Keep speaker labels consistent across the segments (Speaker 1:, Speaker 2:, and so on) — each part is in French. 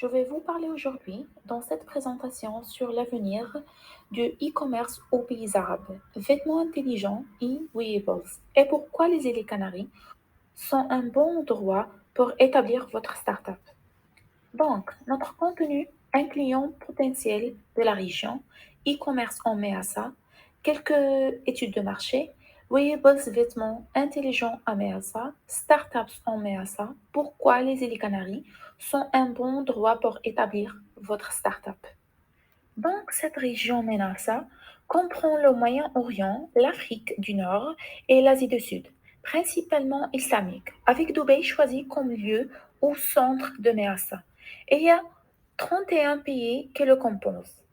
Speaker 1: Je vais vous parler aujourd'hui dans cette présentation sur l'avenir du e-commerce aux pays arabes, vêtements intelligents et wearables, et pourquoi les îles Canaries sont un bon endroit pour établir votre startup. Donc, notre contenu, un client potentiel de la région, e-commerce en MEASA, quelques études de marché, wearables vêtements intelligents à MEASA, startups en MEASA, pourquoi les îles Canaries sont un bon endroit pour établir votre startup. Donc, cette région MENASA comprend le Moyen-Orient, l'Afrique du Nord et l'Asie du Sud, principalement islamique, avec Dubaï choisi comme lieu au centre de MEASA. Et il y a 31 pays qui le composent.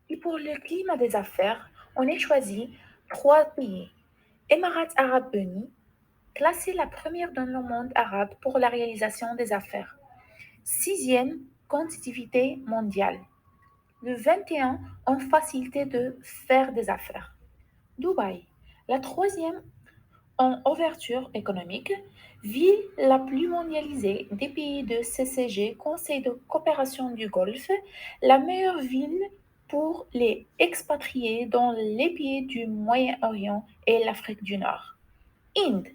Speaker 1: Et pour le climat des affaires, on a choisi trois pays. Émirats arabes unis, classée la première dans le monde arabe pour la réalisation des affaires. Sixième compétitivité mondiale. Le 21 en facilité de faire des affaires. Dubaï, la troisième en ouverture économique, ville la plus mondialisée des pays de CCG, Conseil de coopération du Golfe, la meilleure ville pour les expatriés dans les pays du Moyen-Orient et l'Afrique du Nord. Inde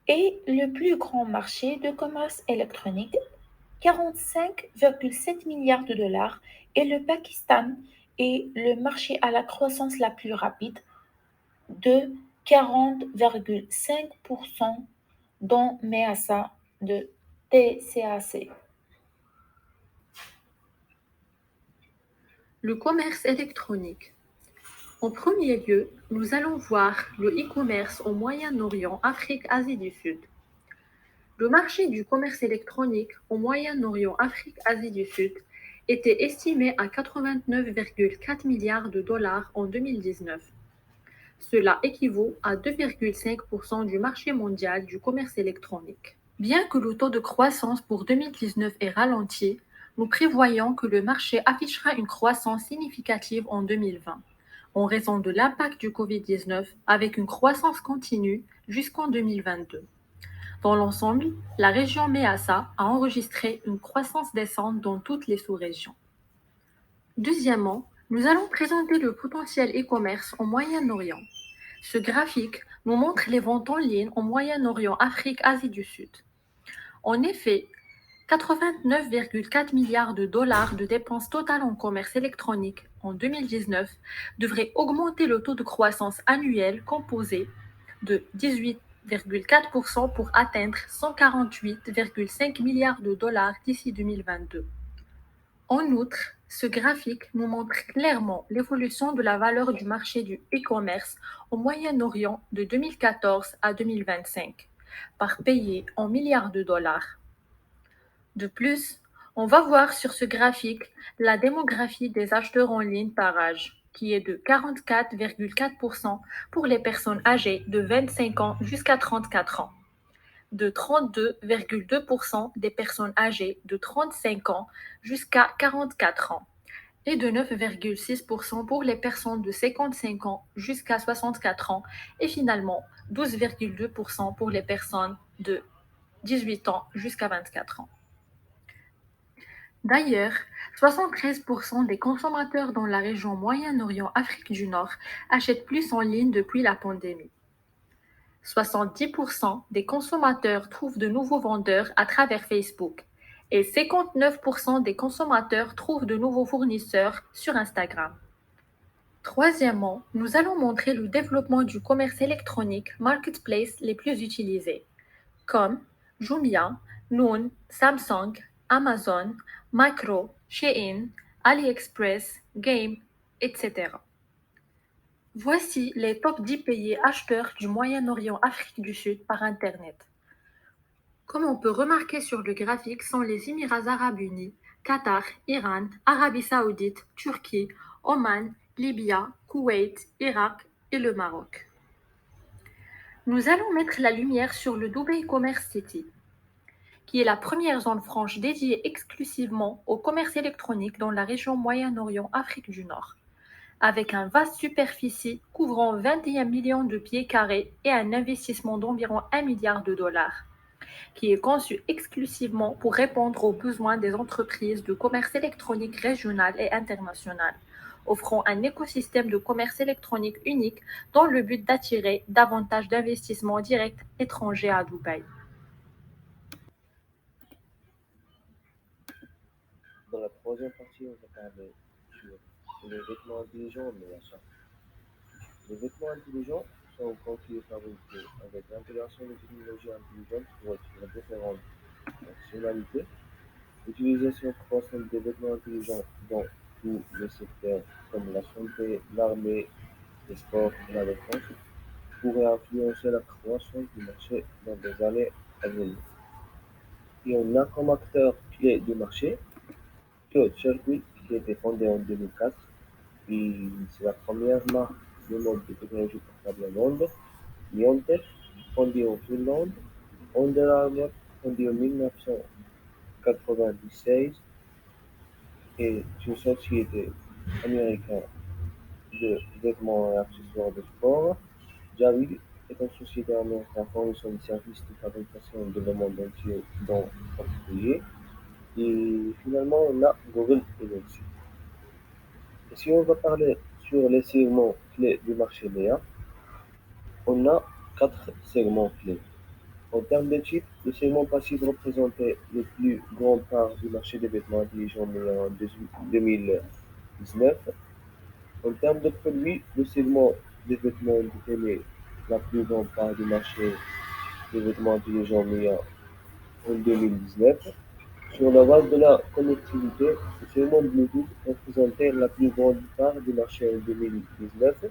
Speaker 1: est le plus grand marché de commerce électronique, 45,7 milliards de dollars, et le Pakistan est le marché à la croissance la plus rapide, de 40,5% dont MEASA de TCAC.
Speaker 2: Le commerce électronique. En premier lieu, nous allons voir le e-commerce au Moyen-Orient, Afrique, Asie du Sud. Le marché du commerce électronique au Moyen-Orient, Afrique, Asie du Sud était estimé à 89,4 milliards de dollars en 2019. Cela équivaut à 2,5% du marché mondial du commerce électronique. Bien que le taux de croissance pour 2019 est ralenti, nous prévoyons que le marché affichera une croissance significative en 2020, en raison de l'impact du Covid-19 avec une croissance continue jusqu'en 2022. Dans l'ensemble, la région MEASA a enregistré une croissance décente dans toutes les sous-régions. Deuxièmement, nous allons présenter le potentiel e-commerce au Moyen-Orient. Ce graphique nous montre les ventes en ligne au Moyen-Orient, Afrique, Asie du Sud. En effet, 89,4 milliards de dollars de dépenses totales en commerce électronique en 2019 devraient augmenter le taux de croissance annuel composé de 18,4% pour atteindre 148,5 milliards de dollars d'ici 2022. En outre, ce graphique nous montre clairement l'évolution de la valeur du marché du e-commerce au Moyen-Orient de 2014 à 2025, par pays en milliards de dollars. De plus, on va voir sur ce graphique la démographie des acheteurs en ligne par âge, qui est de 44,4% pour les personnes âgées de 25 ans jusqu'à 34 ans, de 32,2% des personnes âgées de 35 ans jusqu'à 44 ans et de 9,6% pour les personnes de 55 ans jusqu'à 64 ans et finalement 12,2% pour les personnes de 18 ans jusqu'à 24 ans. D'ailleurs, 73% des consommateurs dans la région Moyen-Orient-Afrique du Nord achètent plus en ligne depuis la pandémie. 70% des consommateurs trouvent de nouveaux vendeurs à travers Facebook et 59% des consommateurs trouvent de nouveaux fournisseurs sur Instagram. Troisièmement, nous allons montrer le développement du commerce électronique marketplace les plus utilisés, comme Jumia, Noon, Samsung, Amazon, Makro, Shein, AliExpress, Game, etc. Voici les top 10 pays acheteurs du Moyen-Orient Afrique du Sud par Internet. Comme on peut remarquer sur le graphique, sont les Émirats arabes unis, Qatar, Iran, Arabie saoudite, Turquie, Oman, Libye, Koweït, Irak et le Maroc. Nous allons mettre la lumière sur le Dubai Commerce City, qui est la première zone franche dédiée exclusivement au commerce électronique dans la région Moyen-Orient Afrique du Nord, avec une vaste superficie couvrant 21 millions de pieds carrés et un investissement d'environ 1 milliard de dollars. qui est conçu exclusivement pour répondre aux besoins des entreprises de commerce électronique régional et international, offrant un écosystème de commerce électronique unique dans le but d'attirer davantage d'investissements directs étrangers à Dubaï.
Speaker 3: Dans la troisième partie, on va parler sur les vêtements intelligents, mais l'achat. Les vêtements intelligents sont conçus et fabriqués avec l'intégration de technologies intelligentes pour offrir différentes fonctionnalités. L'utilisation croissante des vêtements intelligents dans tous les secteurs comme la santé, l'armée, les sports et la défense pourrait influencer la croissance du marché dans les années à venir. Et on a comme acteur clé du marché Claude Circuit, qui a été fondé en 2004. Et c'est la première marque de mode de technologie portable au monde. Liontek, fondé en Finlande. Under Armour, fondé en 1996, est une société américaine de vêtements et accessoires de sport. Jabil est une société américaine fournissant des services de fabrication dans le monde entier, dont en particulier. Et finalement, on a Google et Etsy. Et si on va parler sur les segments clés du marché MEA, on a quatre segments clés. En termes de type, le segment passif représentait le plus grand part du marché des vêtements intelligents MEA en 2019. En termes de produits, le segment des vêtements détenait la plus grande part du marché des vêtements intelligents MEA en 2019. Sur la base de la connectivité, le segment Bluetooth représentait la plus grande part du marché en 2019.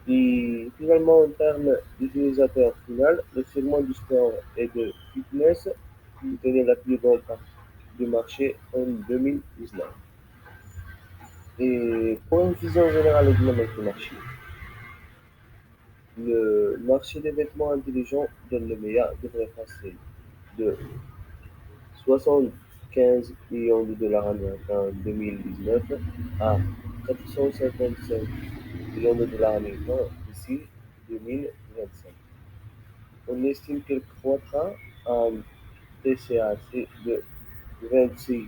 Speaker 3: Et finalement, en termes d'utilisateur final, le segment du sport et de fitness tenait la plus grande part du marché en 2019. Et pour une vision générale et dynamique du marché, le marché des vêtements intelligents dans le MEA devrait passer de 75 millions de dollars américains en 2019 à 455 millions de dollars américains d'ici 2025. On estime qu'elle croîtra à un TCAC de 26%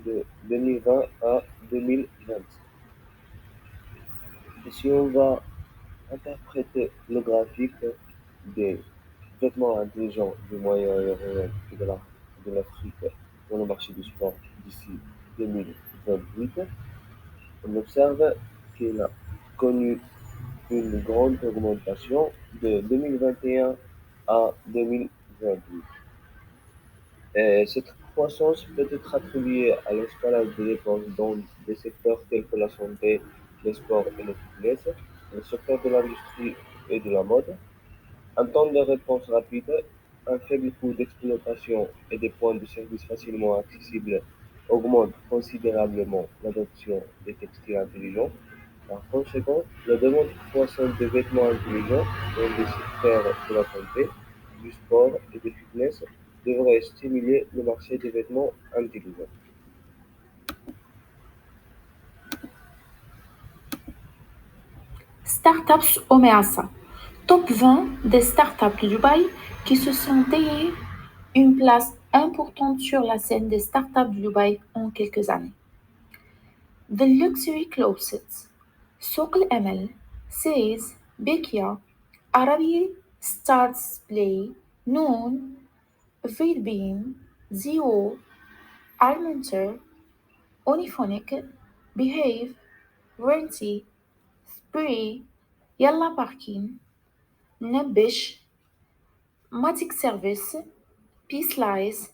Speaker 3: de 2020 à 2025. Et si on va interpréter le graphique des vêtements intelligents du Moyen-Orient et de l'Afrique dans le marché du sport d'ici 2028, on observe qu'il a connu une grande augmentation de 2021 à 2028. Et cette croissance peut être attribuée à l'escalade des dépenses dans des secteurs tels que la santé, les sports et le fitness, le secteur de l'industrie et de la mode. Un temps de réponse rapide, un faible coût d'exploitation et des points de service facilement accessibles augmentent considérablement l'adoption des textiles intelligents. Par conséquent, la demande croissante de vêtements intelligents dans les secteurs de la santé, du sport et du fitness devrait stimuler le marché des vêtements intelligents.
Speaker 1: Startups Omeasa. Top 20 des startups de Dubaï qui se sont taillées une place importante sur la scène des startups de Dubaï en quelques années. The Luxury Closets, Souk Emel, Says, Bekia, Arabi Starts Play, Noon, Feedbeam, Zio, Almentor, Onyphonic, Behave, Warranty, Spree, Yalla Parking, Nabish, Matic Service, Peace Lies,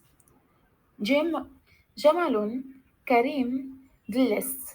Speaker 1: Jamalun, Karim, The List.